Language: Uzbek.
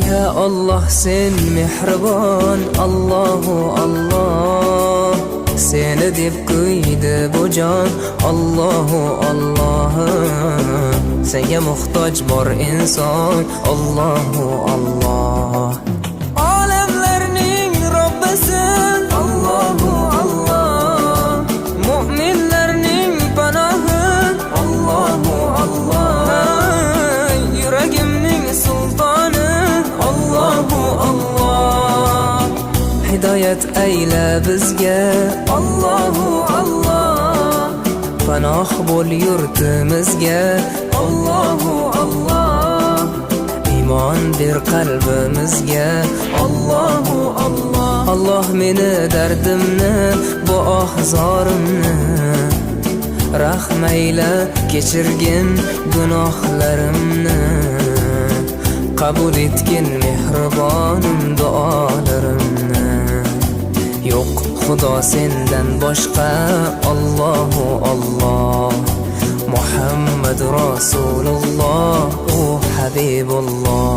Ya Allah sen mehribon, Allahu Allah. Seni deb kuydi bu jon, Allahu Allah. Senga muhtoj bor inson, Allahu Allah. Olamlarning Robbisin, Allahu Allah. Mu'minlarning panohi, Allahu Allah. Yuragimning sultoni, Allahu Allah. Hidoyat ayla bizga, Allahu Allah. Panoh bo'l yurtimizga, Allahu Allah. Iymon ber qalbimizga, Allahu Allah. Allah meni dardimni, bu ohzorimni rahmayla kechirgin gunohlarimni. Qabul etgin mehribonim duolarimni. Yo'q Xudo sendan boshqa, Allahu Allah. Muhammad Rasululloh, u Habibulloh.